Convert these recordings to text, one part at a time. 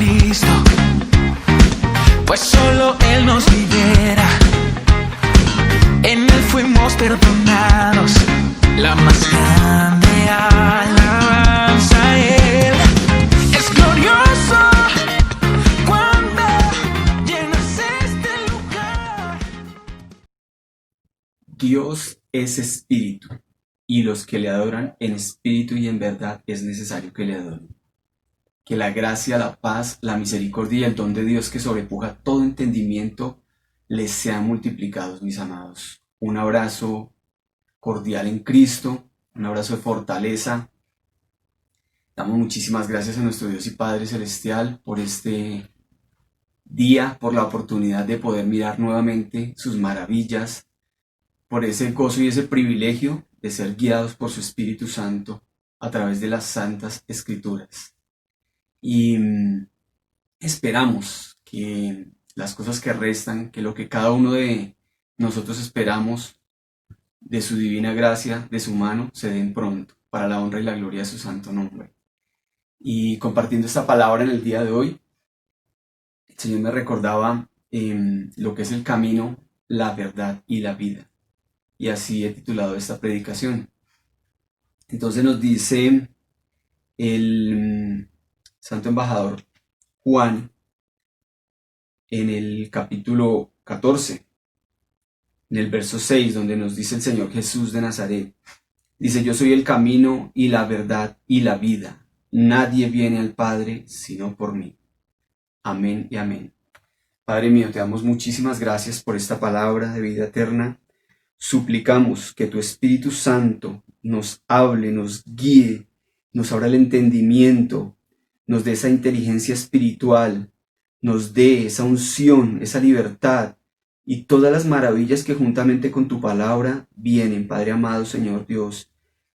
Cristo, pues solo Él nos libera. En Él fuimos perdonados, la más grande alabanza a Él. Es glorioso cuando llenas este lugar. Dios es espíritu, y los que le adoran en espíritu y en verdad es necesario que le adoren. Que la gracia, la paz, la misericordia y el don de Dios que sobrepuja todo entendimiento les sean multiplicados, mis amados. Un abrazo cordial en Cristo, un abrazo de fortaleza. Damos muchísimas gracias a nuestro Dios y Padre Celestial por este día, por la oportunidad de poder mirar nuevamente sus maravillas, por ese gozo y ese privilegio de ser guiados por su Espíritu Santo a través de las Santas Escrituras. Y esperamos que las cosas que restan, que lo que cada uno de nosotros esperamos de su divina gracia, de su mano, se den pronto, para la honra y la gloria de su santo nombre. Y compartiendo esta palabra en el día de hoy, el Señor me recordaba lo que es el camino, la verdad y la vida. Y así he titulado esta predicación. Entonces nos dice el santo embajador Juan en el capítulo 14, en el verso 6, donde nos dice el Señor Jesús de Nazaret. Dice: yo soy el camino y la verdad y la vida. Nadie viene al Padre sino por mí. Amén y amén. Padre mío, te damos muchísimas gracias por esta palabra de vida eterna. Suplicamos que tu Espíritu Santo nos hable, nos guíe, nos abra el entendimiento, nos dé esa inteligencia espiritual, nos dé esa unción, esa libertad y todas las maravillas que juntamente con tu palabra vienen, Padre amado, Señor Dios,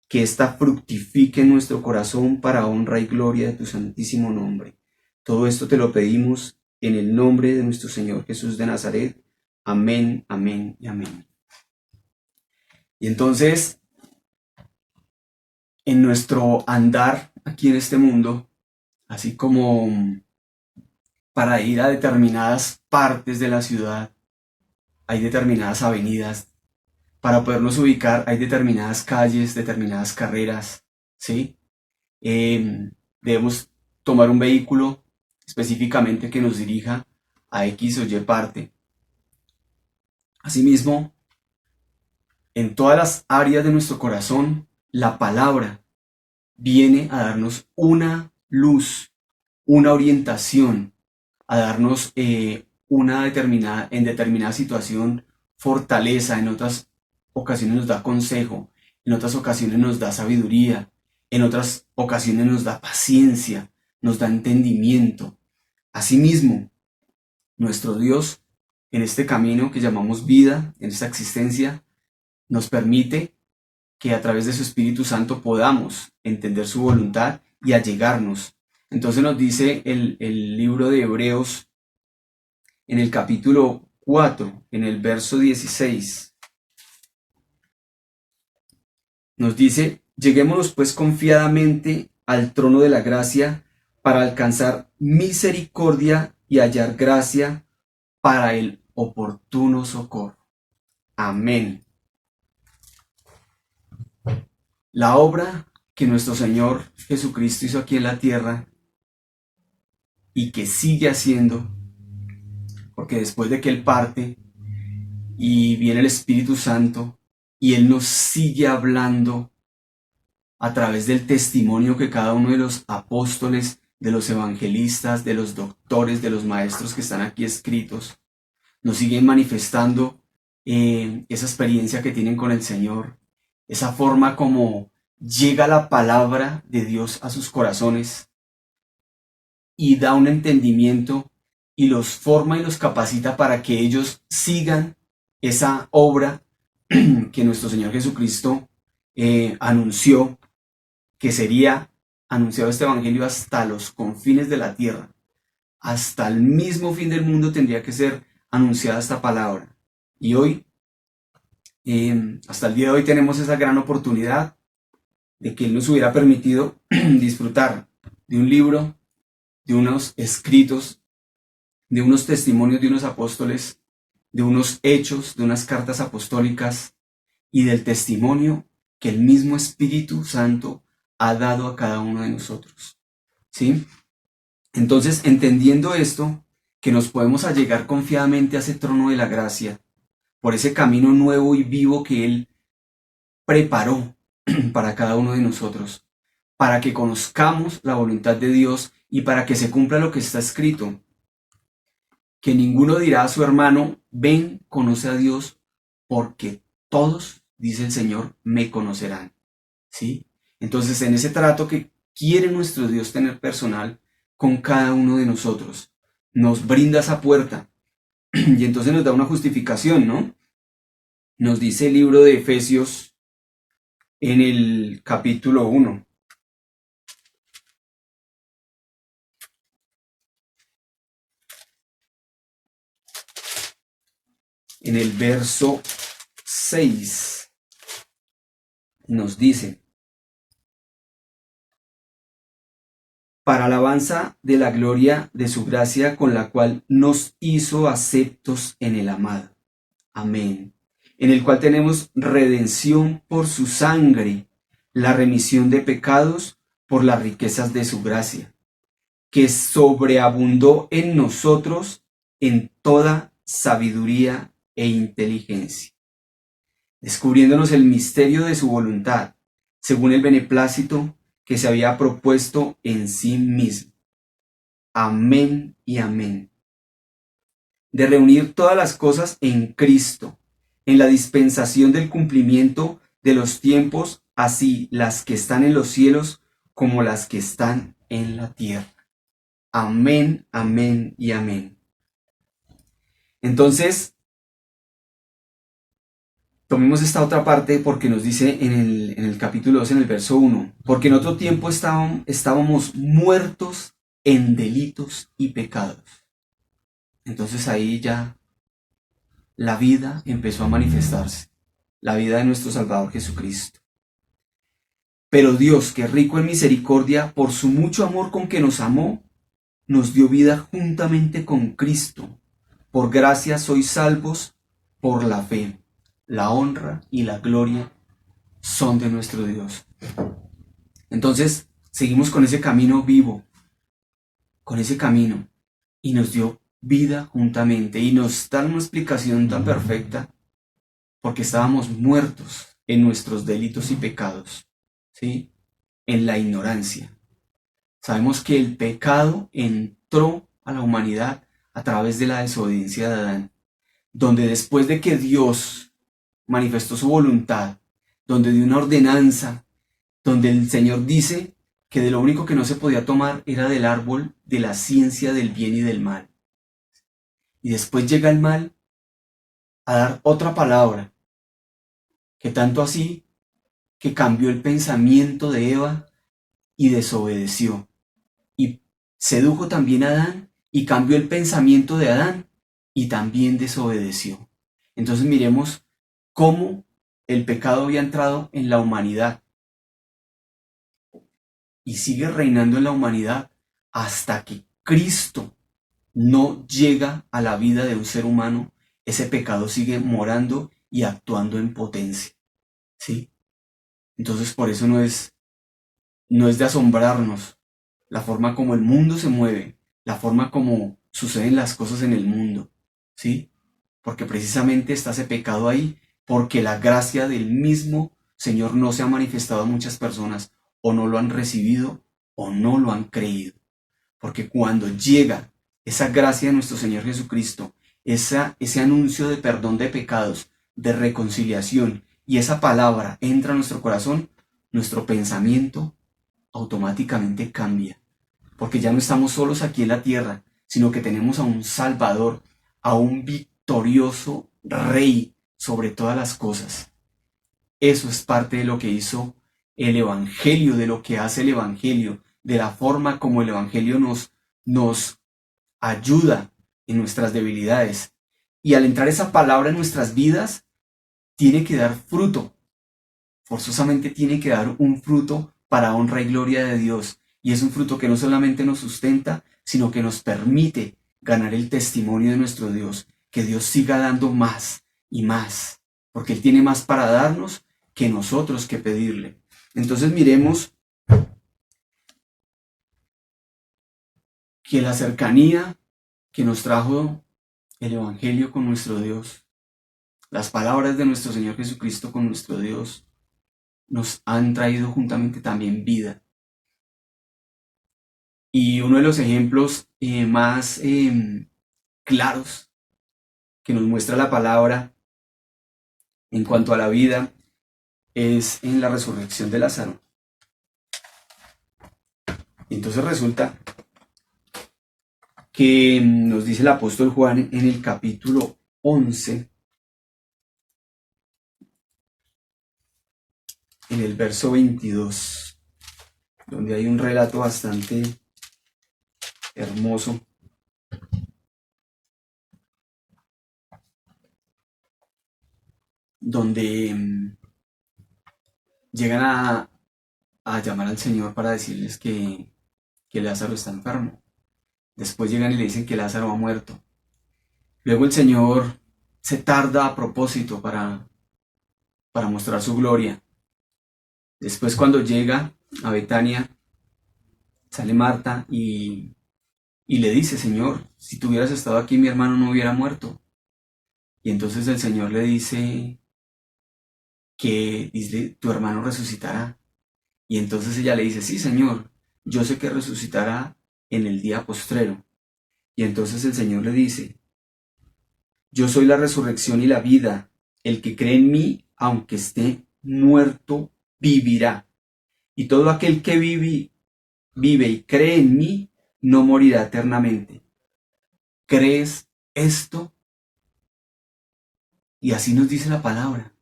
que ésta fructifique en nuestro corazón para honra y gloria de tu santísimo nombre. Todo esto te lo pedimos en el nombre de nuestro Señor Jesús de Nazaret. Amén, amén y amén. Y entonces, en nuestro andar aquí en este mundo, así como para ir a determinadas partes de la ciudad, hay determinadas avenidas. Para podernos ubicar, hay determinadas calles, determinadas carreras, ¿sí? Debemos tomar un vehículo específicamente que nos dirija a X o Y parte. Asimismo, en todas las áreas de nuestro corazón, la palabra viene a darnos una luz, una orientación, a darnos en determinada situación, fortaleza. En otras ocasiones nos da consejo, en otras ocasiones nos da sabiduría, en otras ocasiones nos da paciencia, nos da entendimiento. Asimismo, nuestro Dios, en este camino que llamamos vida, en esta existencia, nos permite que a través de su Espíritu Santo podamos entender su voluntad y allegarnos. Entonces nos dice el libro de Hebreos en el capítulo 4, en el verso 16. Nos dice: lleguémonos pues confiadamente al trono de la gracia para alcanzar misericordia y hallar gracia para el oportuno socorro. Amén. La obra que nuestro Señor Jesucristo hizo aquí en la tierra y que sigue haciendo, porque después de que Él parte y viene el Espíritu Santo y Él nos sigue hablando a través del testimonio que cada uno de los apóstoles, de los evangelistas, de los doctores, de los maestros que están aquí escritos, nos siguen manifestando esa experiencia que tienen con el Señor, esa forma como llega la palabra de Dios a sus corazones y da un entendimiento y los forma y los capacita para que ellos sigan esa obra que nuestro Señor Jesucristo anunció, que sería anunciado este evangelio hasta los confines de la tierra. Hasta el mismo fin del mundo tendría que ser anunciada esta palabra. Y hoy, hasta el día de hoy, tenemos esa gran oportunidad de que Él nos hubiera permitido disfrutar de un libro de unos escritos, de unos testimonios de unos apóstoles, de unos hechos, de unas cartas apostólicas y del testimonio que el mismo Espíritu Santo ha dado a cada uno de nosotros. ¿Sí? Entonces, entendiendo esto, que nos podemos allegar confiadamente a ese trono de la gracia, por ese camino nuevo y vivo que Él preparó para cada uno de nosotros, para que conozcamos la voluntad de Dios y para que se cumpla lo que está escrito. Que ninguno dirá a su hermano, ven, conoce a Dios, porque todos, dice el Señor, me conocerán. ¿Sí? Entonces, en ese trato que quiere nuestro Dios tener personal con cada uno de nosotros, nos brinda esa puerta y entonces nos da una justificación, ¿no? Nos dice el libro de Efesios en el capítulo 1. En el verso 6 nos dice: para alabanza de la gloria de su gracia con la cual nos hizo aceptos en el amado. Amén. En el cual tenemos redención por su sangre, la remisión de pecados por las riquezas de su gracia, que sobreabundó en nosotros en toda sabiduría e inteligencia, descubriéndonos el misterio de su voluntad, según el beneplácito que se había propuesto en sí mismo. Amén y amén. De reunir todas las cosas en Cristo, en la dispensación del cumplimiento de los tiempos, así las que están en los cielos como las que están en la tierra. Amén, amén y amén. Entonces, tomemos esta otra parte porque nos dice en el capítulo 2, en el verso 1, porque en otro tiempo estábamos muertos en delitos y pecados. Entonces ahí ya la vida empezó a manifestarse, la vida de nuestro Salvador Jesucristo. Pero Dios, que es rico en misericordia, por su mucho amor con que nos amó, nos dio vida juntamente con Cristo. Por gracia sois salvos por la fe. La honra y la gloria son de nuestro Dios. Entonces, seguimos con ese camino vivo, con ese camino, y nos dio vida juntamente, y nos da una explicación tan perfecta, porque estábamos muertos en nuestros delitos y pecados, ¿sí? En la ignorancia. Sabemos que el pecado entró a la humanidad a través de la desobediencia de Adán, donde después de que Dios manifestó su voluntad, donde dio una ordenanza, donde el Señor dice que de lo único que no se podía tomar era del árbol de la ciencia del bien y del mal. Y después llega el mal a dar otra palabra, que tanto así que cambió el pensamiento de Eva y desobedeció. Y sedujo también a Adán y cambió el pensamiento de Adán y también desobedeció. Entonces miremos cómo el pecado había entrado en la humanidad y sigue reinando en la humanidad hasta que Cristo no llega a la vida de un ser humano. Ese pecado sigue morando y actuando en potencia, ¿sí? Entonces por eso no es de asombrarnos la forma como el mundo se mueve, la forma como suceden las cosas en el mundo, ¿sí? Porque precisamente está ese pecado ahí, porque la gracia del mismo Señor no se ha manifestado a muchas personas, o no lo han recibido, o no lo han creído. Porque cuando llega esa gracia de nuestro Señor Jesucristo, ese anuncio de perdón de pecados, de reconciliación, y esa palabra entra a nuestro corazón, nuestro pensamiento automáticamente cambia. Porque ya no estamos solos aquí en la tierra, sino que tenemos a un Salvador, a un victorioso Rey sobre todas las cosas. Eso es parte de lo que hizo el Evangelio, de lo que hace el Evangelio, de la forma como el Evangelio nos ayuda en nuestras debilidades. Y al entrar esa palabra en nuestras vidas, tiene que dar fruto. Forzosamente tiene que dar un fruto para honra y gloria de Dios. Y es un fruto que no solamente nos sustenta, sino que nos permite ganar el testimonio de nuestro Dios, que Dios siga dando más y más, porque Él tiene más para darnos que nosotros que pedirle. Entonces miremos que la cercanía que nos trajo el Evangelio con nuestro Dios, las palabras de nuestro Señor Jesucristo con nuestro Dios, nos han traído juntamente también vida. Y uno de los ejemplos más claros que nos muestra la palabra en cuanto a la vida es en la resurrección de Lázaro. Entonces resulta que nos dice el apóstol Juan en el capítulo 11, en el verso 22, donde hay un relato bastante hermoso, donde llegan a llamar al Señor para decirles que Lázaro está enfermo. Después llegan y le dicen que Lázaro ha muerto. Luego el Señor se tarda a propósito para mostrar su gloria. Después, cuando llega a Betania, sale Marta y le dice: Señor, si tú hubieras estado aquí, mi hermano no hubiera muerto. Y entonces el Señor le dice que tu hermano resucitará. Y entonces ella le dice: sí, Señor, yo sé que resucitará en el día postrero. Y entonces el Señor le dice: yo soy la resurrección y la vida. El que cree en mí, aunque esté muerto, vivirá. Y todo aquel que vive y cree en mí, no morirá eternamente. ¿Crees esto? Y así nos dice la palabra,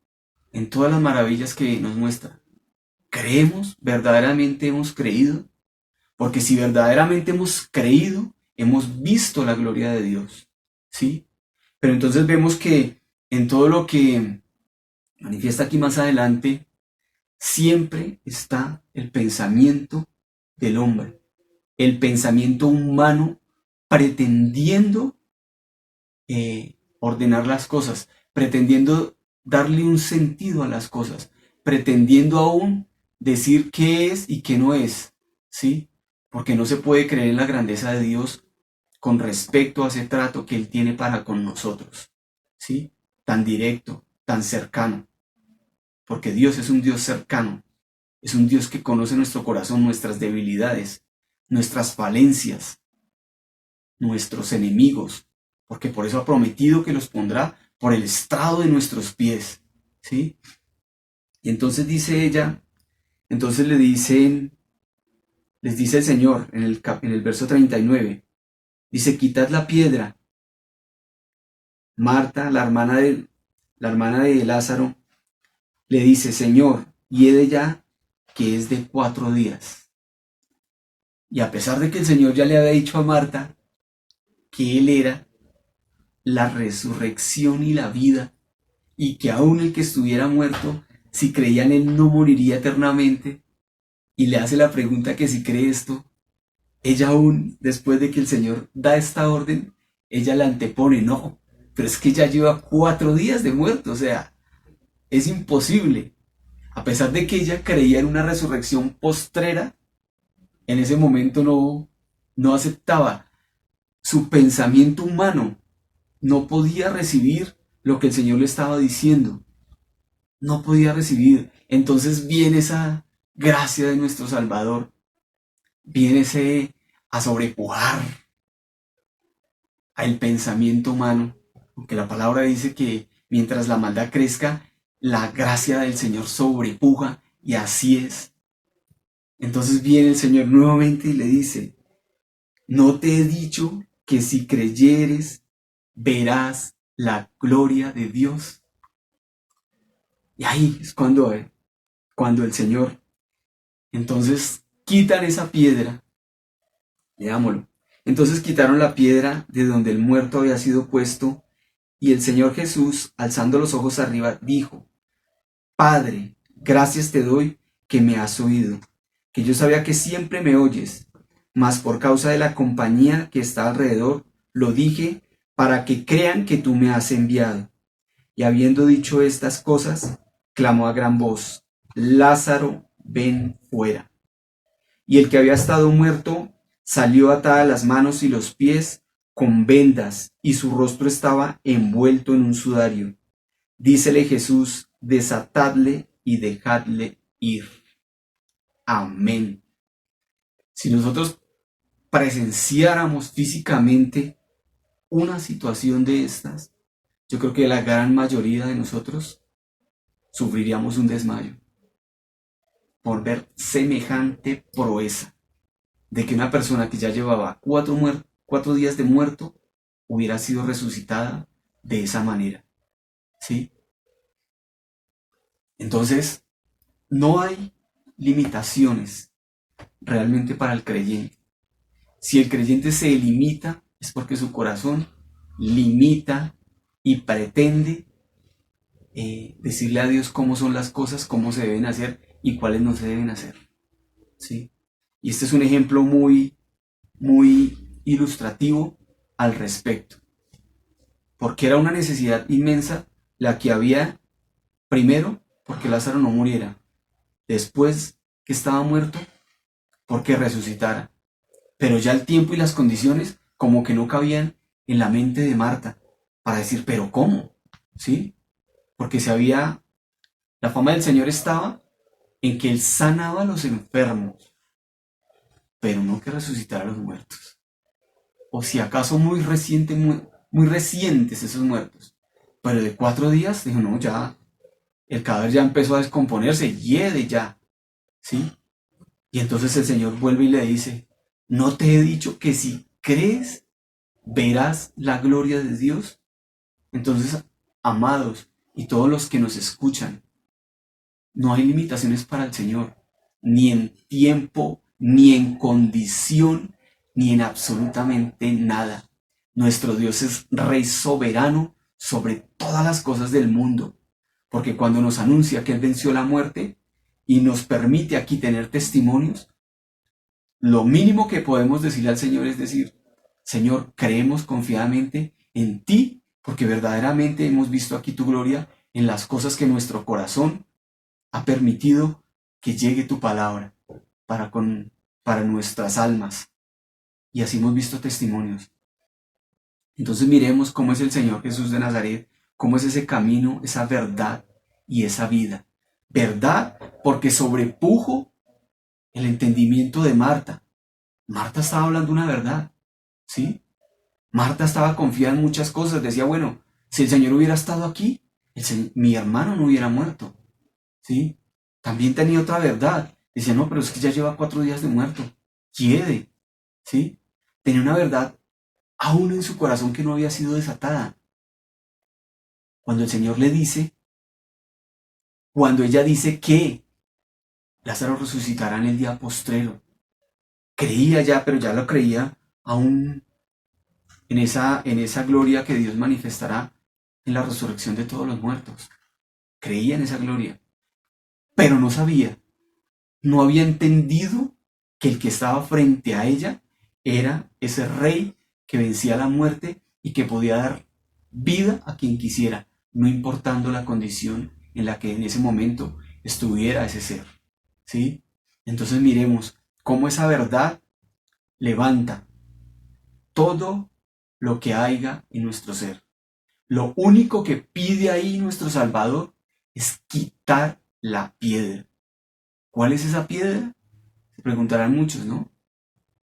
en todas las maravillas que nos muestra. ¿Creemos? ¿Verdaderamente hemos creído? Porque si verdaderamente hemos creído, hemos visto la gloria de Dios, ¿sí? Pero entonces vemos que en todo lo que manifiesta aquí más adelante, siempre está el pensamiento del hombre, el pensamiento humano pretendiendo ordenar las cosas, pretendiendo darle un sentido a las cosas, pretendiendo aún decir qué es y qué no es, ¿sí? Porque no se puede creer en la grandeza de Dios con respecto a ese trato que Él tiene para con nosotros, ¿sí? Tan directo, tan cercano. Porque Dios es un Dios cercano, es un Dios que conoce nuestro corazón, nuestras debilidades, nuestras falencias, nuestros enemigos, porque por eso ha prometido que los pondrá por el estrado de nuestros pies, ¿sí? Y entonces dice ella, entonces les dice el Señor en el verso 39, dice: quitad la piedra. Marta, la hermana de Lázaro, le dice: Señor, hiede ya, que es de 4 días. Y a pesar de que el Señor ya le había dicho a Marta que Él era la resurrección y la vida, y que aún el que estuviera muerto, si creía en Él, no moriría eternamente, y le hace la pregunta que si cree esto, ella aún, después de que el Señor da esta orden, ella la antepone: no, pero es que ya lleva 4 días de muerto, o sea, es imposible. A pesar de que ella creía en una resurrección postrera, en ese momento no aceptaba. Su pensamiento humano no podía recibir lo que el Señor le estaba diciendo. No podía recibir. Entonces viene esa gracia de nuestro Salvador. Viene a sobrepujar al pensamiento humano. Porque la palabra dice que mientras la maldad crezca, la gracia del Señor sobrepuja, y así es. Entonces viene el Señor nuevamente y le dice: ¿no te he dicho que si creyeres verás la gloria de Dios? Y ahí es cuando el Señor, entonces quitan esa piedra, leámoslo. Entonces quitaron la piedra de donde el muerto había sido puesto, y el Señor Jesús, alzando los ojos arriba, dijo: Padre, gracias te doy que me has oído. que yo sabía que siempre me oyes, mas por causa de la compañía que está alrededor, lo dije para que crean que tú me has enviado. Y habiendo dicho estas cosas, clamó a gran voz, Lázaro, ven fuera. Y el que había estado muerto salió atada las manos y los pies con vendas, y su rostro estaba envuelto en un sudario. Dícele Jesús, desatadle y dejadle ir. Amén. Si nosotros presenciáramos físicamente una situación de estas, yo creo que la gran mayoría de nosotros sufriríamos un desmayo por ver semejante proeza de que una persona que ya llevaba 4 días de muerto hubiera sido resucitada de esa manera. ¿Sí? Entonces, no hay limitaciones realmente para el creyente. Si el creyente se limita, es porque su corazón limita y pretende decirle a Dios cómo son las cosas, cómo se deben hacer y cuáles no se deben hacer. ¿Sí? Y este es un ejemplo muy, muy ilustrativo al respecto. Porque era una necesidad inmensa la que había, primero, porque Lázaro no muriera. Después, que estaba muerto, porque resucitara. Pero ya el tiempo y las condiciones como que no cabían en la mente de Marta para decir, ¿pero cómo? ¿Sí? Porque la fama del Señor estaba en que Él sanaba a los enfermos, pero no que resucitara a los muertos. O si acaso muy recientes esos muertos. Pero de 4 días, dijo, no, ya, el cadáver ya empezó a descomponerse, hiede ya. ¿Sí? Y entonces el Señor vuelve y le dice, ¿no te he dicho que si crees, verás la gloria de Dios? Entonces, amados, y todos los que nos escuchan, no hay limitaciones para el Señor, ni en tiempo, ni en condición, ni en absolutamente nada. Nuestro Dios es Rey soberano sobre todas las cosas del mundo, porque cuando nos anuncia que Él venció la muerte y nos permite aquí tener testimonios, lo mínimo que podemos decirle al Señor es decir, Señor, creemos confiadamente en ti, porque verdaderamente hemos visto aquí tu gloria en las cosas que nuestro corazón ha permitido que llegue tu palabra para nuestras almas. Y así hemos visto testimonios. Entonces miremos cómo es el Señor Jesús de Nazaret, cómo es ese camino, esa verdad y esa vida. Verdad porque sobrepujo el entendimiento de Marta. Marta estaba hablando una verdad, ¿sí? Marta estaba confiada en muchas cosas. Decía, bueno, si el Señor hubiera estado aquí, mi hermano no hubiera muerto, ¿sí? También tenía otra verdad. Decía, no, pero es que ya lleva 4 días de muerto. Quiere, ¿sí? Tenía una verdad aún en su corazón que no había sido desatada. Cuando el Señor le dice, cuando ella dice que Lázaro resucitará en el día postrero, creía ya, pero ya lo creía aún en esa gloria que Dios manifestará en la resurrección de todos los muertos. Creía en esa gloria, pero no sabía, no había entendido que el que estaba frente a ella era ese rey que vencía la muerte y que podía dar vida a quien quisiera, no importando la condición en la que en ese momento estuviera ese ser. ¿Sí? Entonces miremos cómo esa verdad levanta todo lo que haya en nuestro ser. Lo único que pide ahí nuestro Salvador es quitar la piedra. ¿Cuál es esa piedra? Se preguntarán muchos, ¿no?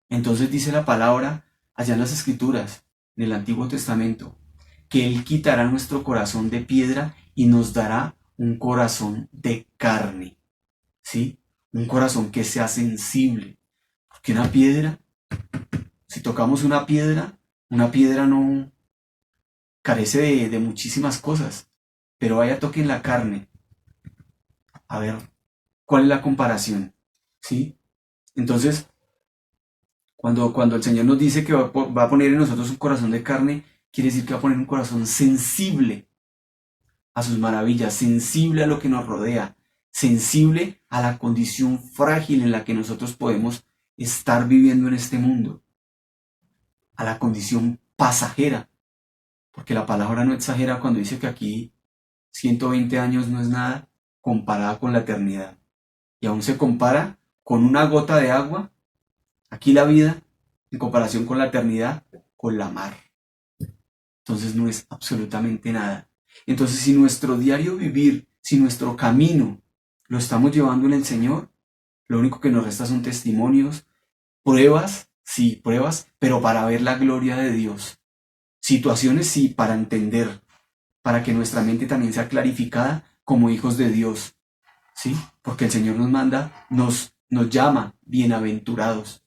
Entonces dice la palabra allá en las Escrituras, en el Antiguo Testamento, que Él quitará nuestro corazón de piedra y nos dará un corazón de carne. ¿Sí? Un corazón que sea sensible. Porque una piedra, si tocamos una piedra no carece de muchísimas cosas. Pero vaya, toquen la carne. A ver, ¿cuál es la comparación? ¿Sí? Entonces, cuando el Señor nos dice que va a poner en nosotros un corazón de carne, quiere decir que va a poner un corazón sensible a sus maravillas, sensible a lo que nos rodea, sensible a la condición frágil en la que nosotros podemos estar viviendo en este mundo, a la condición pasajera, porque la palabra no exagera cuando dice que aquí 120 años no es nada comparada con la eternidad, y aún se compara con una gota de agua, aquí la vida, en comparación con la eternidad, con la mar. Entonces no es absolutamente nada. Entonces si nuestro diario vivir, si nuestro camino lo estamos llevando en el Señor, lo único que nos resta son testimonios, pruebas, sí, pruebas, pero para ver la gloria de Dios. Situaciones, sí, para entender, para que nuestra mente también sea clarificada como hijos de Dios, ¿sí? Porque el Señor nos manda, nos llama bienaventurados,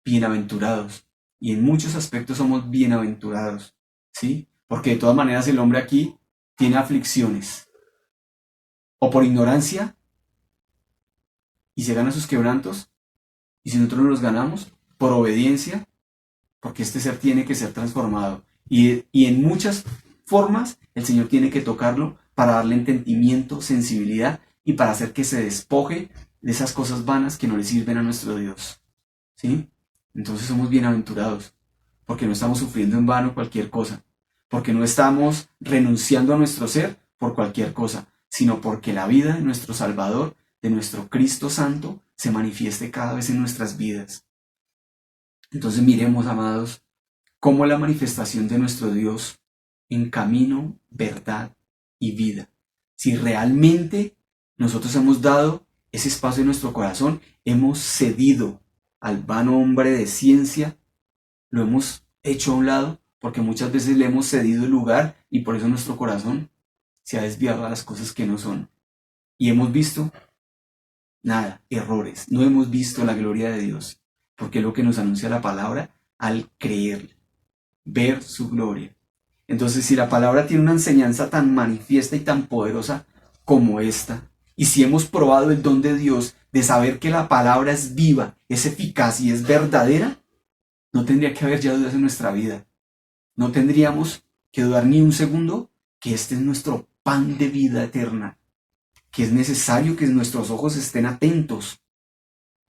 bienaventurados. Y en muchos aspectos somos bienaventurados, ¿sí? Porque de todas maneras el hombre aquí tiene aflicciones, o por ignorancia, y se gana sus quebrantos, y si nosotros no los ganamos, por obediencia, porque este ser tiene que ser transformado. Y en muchas formas el Señor tiene que tocarlo para darle entendimiento, sensibilidad, y para hacer que se despoje de esas cosas vanas que no le sirven a nuestro Dios, ¿sí? Entonces somos bienaventurados, porque no estamos sufriendo en vano cualquier cosa, porque no estamos renunciando a nuestro ser por cualquier cosa, sino porque la vida de nuestro Salvador, de nuestro Cristo Santo, se manifieste cada vez en nuestras vidas. Entonces miremos, amados, cómo la manifestación de nuestro Dios en camino, verdad y vida. Si realmente nosotros hemos dado ese espacio en nuestro corazón, hemos cedido al vano hombre de ciencia, lo hemos hecho a un lado, porque muchas veces le hemos cedido el lugar y por eso nuestro corazón se ha desviado a las cosas que no son. Y hemos visto nada, errores, no hemos visto la gloria de Dios, porque es lo que nos anuncia la palabra al creer, ver su gloria. Entonces, si la palabra tiene una enseñanza tan manifiesta y tan poderosa como esta, y si hemos probado el don de Dios de saber que la palabra es viva, es eficaz y es verdadera, no tendría que haber ya dudas en nuestra vida. No tendríamos que dudar ni un segundo que este es nuestro pan de vida eterna, que es necesario que nuestros ojos estén atentos,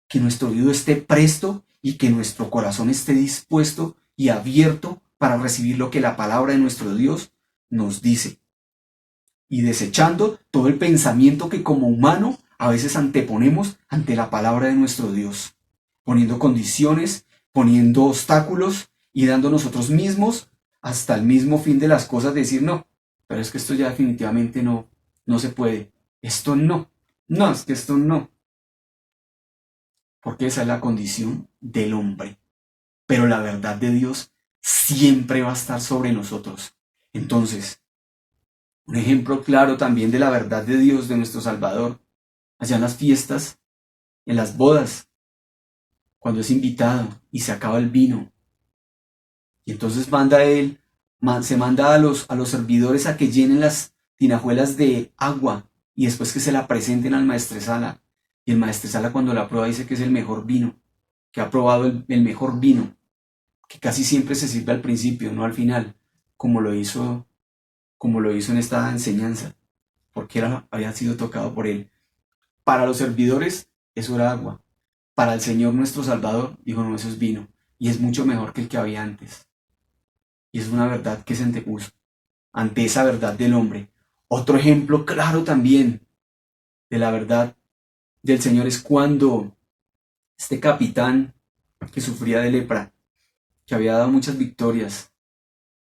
que nuestro oído esté presto y que nuestro corazón esté dispuesto y abierto para recibir lo que la palabra de nuestro Dios nos dice. Y desechando todo el pensamiento que como humano a veces anteponemos ante la palabra de nuestro Dios, poniendo condiciones, poniendo obstáculos y dando nosotros mismos hasta el mismo fin de las cosas, decir no, pero es que esto ya definitivamente no se puede, esto no, es que esto no, porque esa es la condición del hombre, pero la verdad de Dios siempre va a estar sobre nosotros. Entonces, un ejemplo claro también de la verdad de Dios, de nuestro Salvador, allá en las fiestas, en las bodas, cuando es invitado y se acaba el vino. Y entonces se manda a los servidores a que llenen las tinajuelas de agua y después que se la presenten al maestresala. Y el maestresala cuando la prueba dice que es el mejor vino, que ha probado el mejor vino, que casi siempre se sirve al principio, no al final, como lo hizo en esta enseñanza, porque había sido tocado por él. Para los servidores eso era agua, para el Señor nuestro Salvador dijo no, eso es vino, y es mucho mejor que el que había antes. Y es una verdad que se antepuso ante esa verdad del hombre. Otro ejemplo claro también de la verdad del Señor es cuando este capitán que sufría de lepra, que había dado muchas victorias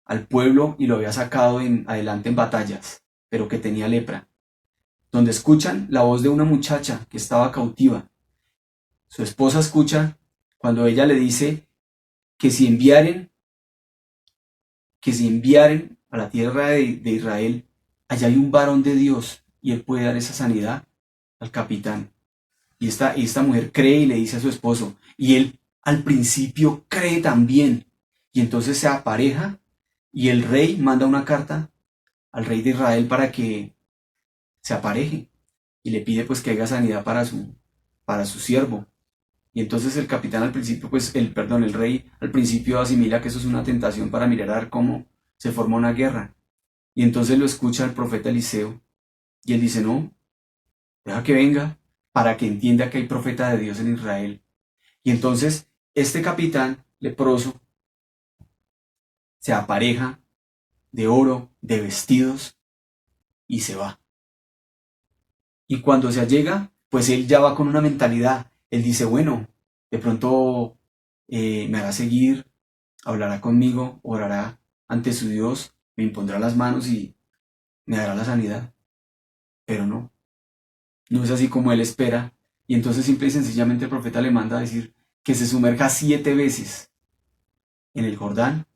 al pueblo y lo había sacado adelante en batallas, pero que tenía lepra, donde escuchan la voz de una muchacha que estaba cautiva. Su esposa escucha cuando ella le dice que si enviaren a la tierra de Israel, allá hay un varón de Dios y él puede dar esa sanidad al capitán. Y esta mujer cree y le dice a su esposo, y él al principio cree también, y entonces se apareja y el rey manda una carta al rey de Israel para que se apareje y le pide pues que haga sanidad para su siervo. Y entonces el capitán al principio, el rey al principio asimila que eso es una tentación para mirar a ver cómo se forma una guerra. Y entonces lo escucha el profeta Eliseo y él dice, no, deja que venga para que entienda que hay profeta de Dios en Israel. Y entonces este capitán leproso se apareja de oro, de vestidos y se va. Y cuando se allega, pues él ya va con una mentalidad. Él dice, bueno, de pronto me hará seguir, hablará conmigo, orará ante su Dios, me impondrá las manos y me dará la sanidad. Pero no, no es así como él espera. Y entonces simple y sencillamente el profeta le manda a decir que se sumerja 7 veces en el Jordán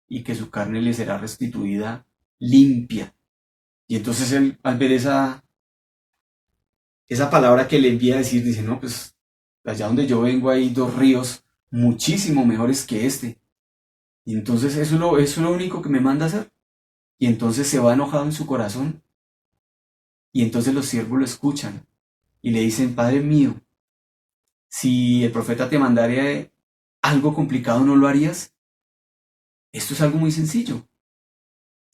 y que su carne le será restituida limpia. Y entonces él, al ver esa palabra que le envía a decir, dice, no, pues allá donde yo vengo hay 2 ríos muchísimo mejores que este. Y entonces eso es lo único que me manda a hacer. Y entonces se va enojado en su corazón. Y entonces los siervos lo escuchan y le dicen, Padre mío, si el profeta te mandara algo complicado, ¿no lo harías? Esto es algo muy sencillo.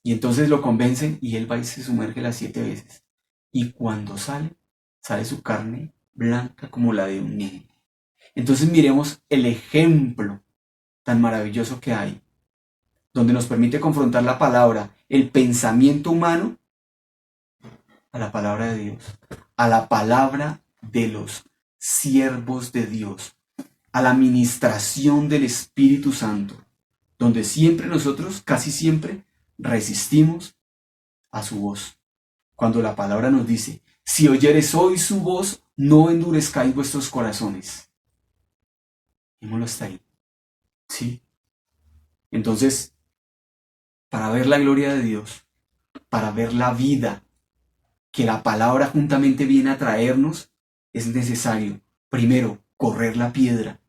Y entonces lo convencen y él va y se sumerge las 7 veces. Y cuando sale, sale su carne blanca como la de un niño. Entonces miremos el ejemplo tan maravilloso que hay, donde nos permite confrontar la palabra, el pensamiento humano, a la palabra de Dios, a la palabra de los siervos de Dios, a la ministración del Espíritu Santo, donde siempre nosotros, casi siempre, resistimos a su voz. Cuando la palabra nos dice, si oyeres hoy su voz, no endurezcáis vuestros corazones. Démoslo hasta ahí. ¿Sí? Entonces, para ver la gloria de Dios, para ver la vida que la palabra juntamente viene a traernos, es necesario, primero, correr la piedra.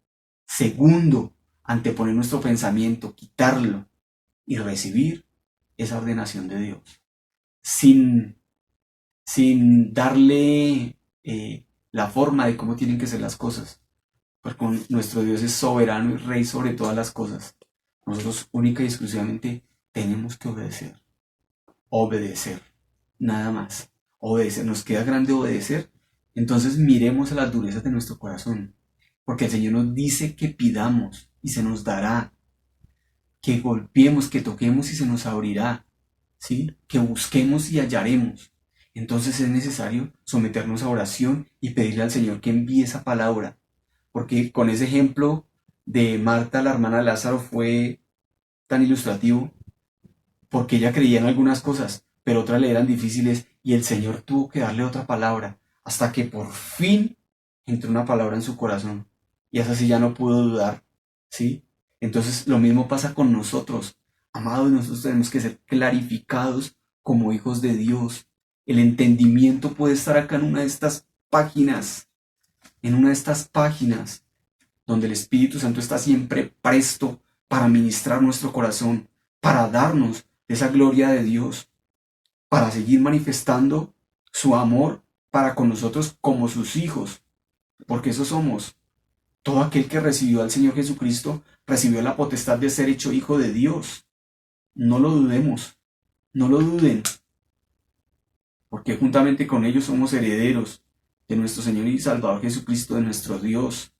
Segundo, anteponer nuestro pensamiento, quitarlo y recibir esa ordenación de Dios. Sin darle la forma de cómo tienen que ser las cosas. Porque nuestro Dios es soberano y rey sobre todas las cosas. Nosotros única y exclusivamente tenemos que obedecer. Obedecer. Nada más. Obedecer. Nos queda grande obedecer. Entonces miremos a las durezas de nuestro corazón. Porque el Señor nos dice que pidamos y se nos dará. Que golpeemos, que toquemos y se nos abrirá. ¿Sí? Que busquemos y hallaremos. Entonces es necesario someternos a oración y pedirle al Señor que envíe esa palabra. Porque con ese ejemplo de Marta, la hermana de Lázaro, fue tan ilustrativo, porque ella creía en algunas cosas, pero otras le eran difíciles y el Señor tuvo que darle otra palabra, hasta que por fin entró una palabra en su corazón. Y esa sí ya no pudo dudar, ¿sí? Entonces lo mismo pasa con nosotros. Amados, nosotros tenemos que ser clarificados como hijos de Dios. El entendimiento puede estar acá en una de estas páginas, donde el Espíritu Santo está siempre presto para ministrar nuestro corazón, para darnos esa gloria de Dios, para seguir manifestando su amor para con nosotros como sus hijos, porque eso somos. Todo aquel que recibió al Señor Jesucristo recibió la potestad de ser hecho hijo de Dios. No lo dudemos, no lo duden, porque juntamente con ellos somos herederos de nuestro Señor y Salvador Jesucristo, de nuestro Dios.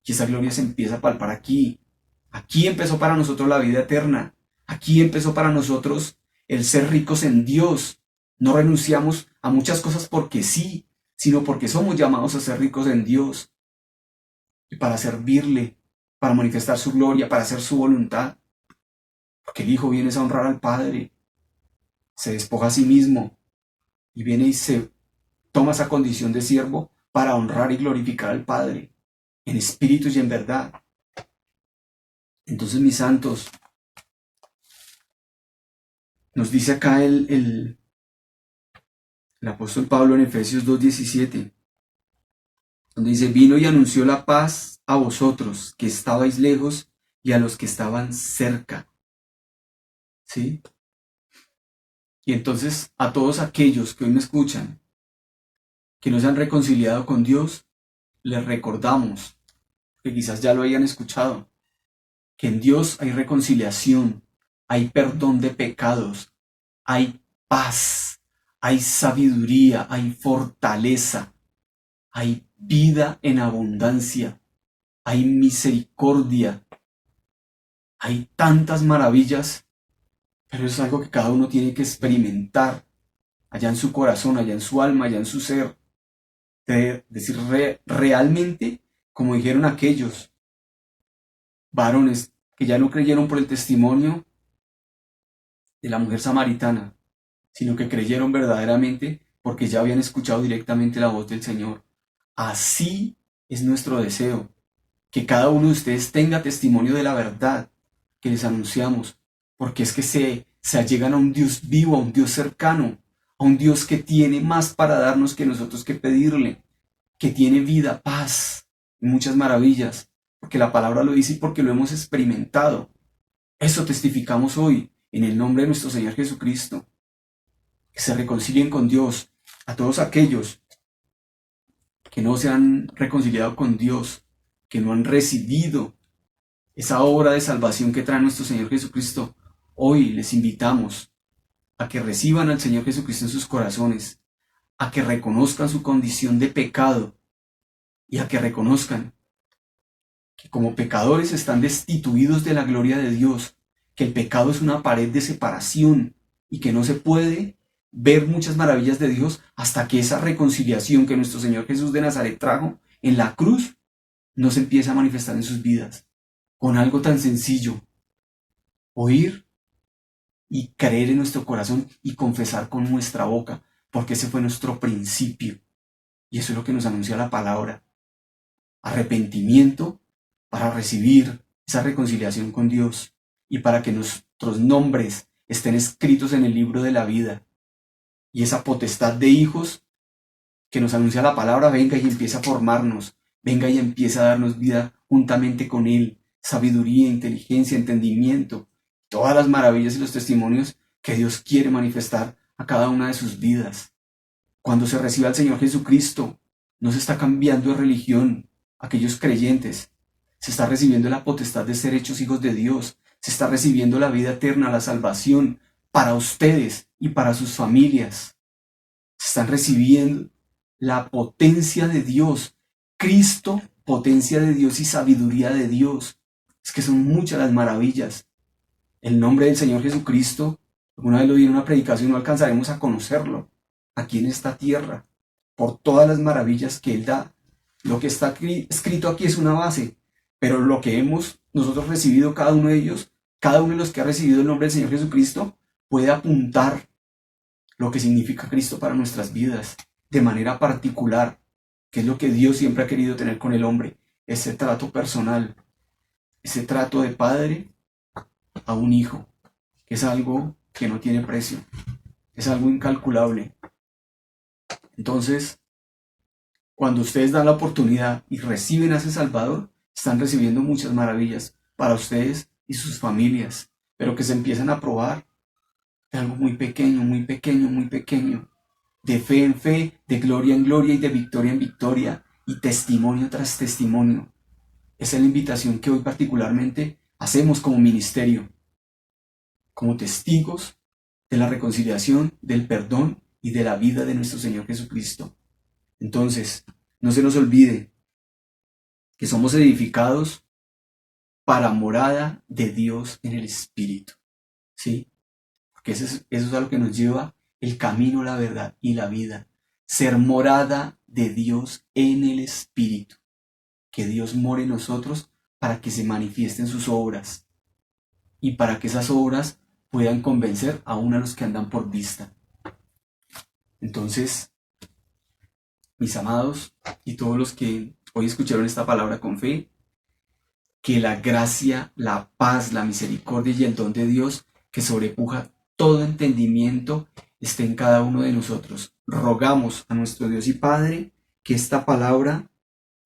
Y esa gloria se empieza a palpar aquí. Aquí empezó para nosotros la vida eterna. Aquí empezó para nosotros el ser ricos en Dios. No renunciamos a muchas cosas porque sí, sino porque somos llamados a ser ricos en Dios. Y para servirle, para manifestar su gloria, para hacer su voluntad. Porque el Hijo viene a honrar al Padre. Se despoja a sí mismo. Y viene y se toma esa condición de siervo para honrar y glorificar al Padre, en espíritu y en verdad. Entonces, mis santos, nos dice acá el apóstol Pablo en Efesios 2:17, donde dice, vino y anunció la paz a vosotros que estabais lejos y a los que estaban cerca. ¿Sí? Y entonces a todos aquellos que hoy me escuchan, que no se han reconciliado con Dios, les recordamos, que quizás ya lo hayan escuchado, que en Dios hay reconciliación, hay perdón de pecados, hay paz, hay sabiduría, hay fortaleza, hay vida en abundancia, hay misericordia, hay tantas maravillas, pero es algo que cada uno tiene que experimentar allá en su corazón, allá en su alma, allá en su ser. De decir realmente, como dijeron aquellos varones que ya no creyeron por el testimonio de la mujer samaritana, sino que creyeron verdaderamente porque ya habían escuchado directamente la voz del Señor. Así es nuestro deseo, que cada uno de ustedes tenga testimonio de la verdad que les anunciamos, porque es que se allegan a un Dios vivo, a un Dios cercano, a un Dios que tiene más para darnos que nosotros que pedirle, que tiene vida, paz y muchas maravillas, porque la palabra lo dice y porque lo hemos experimentado. Eso testificamos hoy, en el nombre de nuestro Señor Jesucristo. Que se reconcilien con Dios. A todos aquellos que no se han reconciliado con Dios, que no han recibido esa obra de salvación que trae nuestro Señor Jesucristo, hoy les invitamos a que reciban al Señor Jesucristo en sus corazones, a que reconozcan su condición de pecado y a que reconozcan que como pecadores están destituidos de la gloria de Dios, que el pecado es una pared de separación y que no se puede ver muchas maravillas de Dios hasta que esa reconciliación que nuestro Señor Jesús de Nazaret trajo en la cruz no se empieza a manifestar en sus vidas con algo tan sencillo: oír y creer en nuestro corazón y confesar con nuestra boca, porque ese fue nuestro principio y eso es lo que nos anuncia la palabra: arrepentimiento para recibir esa reconciliación con Dios y para que nuestros nombres estén escritos en el libro de la vida. Y esa potestad de hijos que nos anuncia la palabra venga y empieza a formarnos, venga y empieza a darnos vida juntamente con Él, sabiduría, inteligencia, entendimiento, todas las maravillas y los testimonios que Dios quiere manifestar a cada una de sus vidas. Cuando se recibe al Señor Jesucristo, no se está cambiando de religión aquellos creyentes, se está recibiendo la potestad de ser hechos hijos de Dios, se está recibiendo la vida eterna, la salvación para ustedes y para sus familias. Se están recibiendo la potencia de Dios, Cristo, potencia de Dios y sabiduría de Dios. Es que son muchas las maravillas. El nombre del Señor Jesucristo, alguna vez lo vi en una predicación, no alcanzaremos a conocerlo aquí en esta tierra, por todas las maravillas que Él da. Lo que está escrito aquí es una base, pero lo que hemos nosotros recibido, cada uno de ellos, cada uno de los que ha recibido el nombre del Señor Jesucristo, puede apuntar lo que significa Cristo para nuestras vidas, de manera particular, que es lo que Dios siempre ha querido tener con el hombre, ese trato personal, ese trato de padre a un hijo, que es algo que no tiene precio, es algo incalculable. Entonces, cuando ustedes dan la oportunidad y reciben a ese Salvador, están recibiendo muchas maravillas para ustedes y sus familias, pero que se empiezan a probar de algo muy pequeño, muy pequeño, muy pequeño, de fe en fe, de gloria en gloria y de victoria en victoria y testimonio tras testimonio. Esa es la invitación que hoy particularmente hacemos como ministerio, como testigos de la reconciliación, del perdón y de la vida de nuestro Señor Jesucristo. Entonces, no se nos olvide que somos edificados para morada de Dios en el Espíritu, ¿sí? Porque eso es a lo que nos lleva el camino, la verdad y la vida. Ser morada de Dios en el Espíritu. Que Dios more en nosotros para que se manifiesten sus obras y para que esas obras puedan convencer aún a los que andan por vista. Entonces, mis amados y todos los que hoy escucharon esta palabra con fe, que la gracia, la paz, la misericordia y el don de Dios que sobrepuja todo entendimiento esté en cada uno de nosotros. Rogamos a nuestro Dios y Padre que esta palabra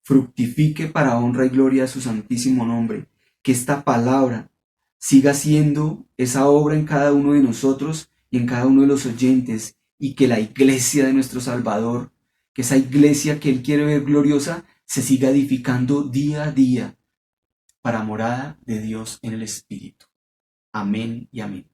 fructifique para honra y gloria de su santísimo nombre, que esta palabra siga siendo esa obra en cada uno de nosotros y en cada uno de los oyentes, y que la iglesia de nuestro Salvador, que esa iglesia que Él quiere ver gloriosa, se siga edificando día a día para morada de Dios en el Espíritu. Amén y amén.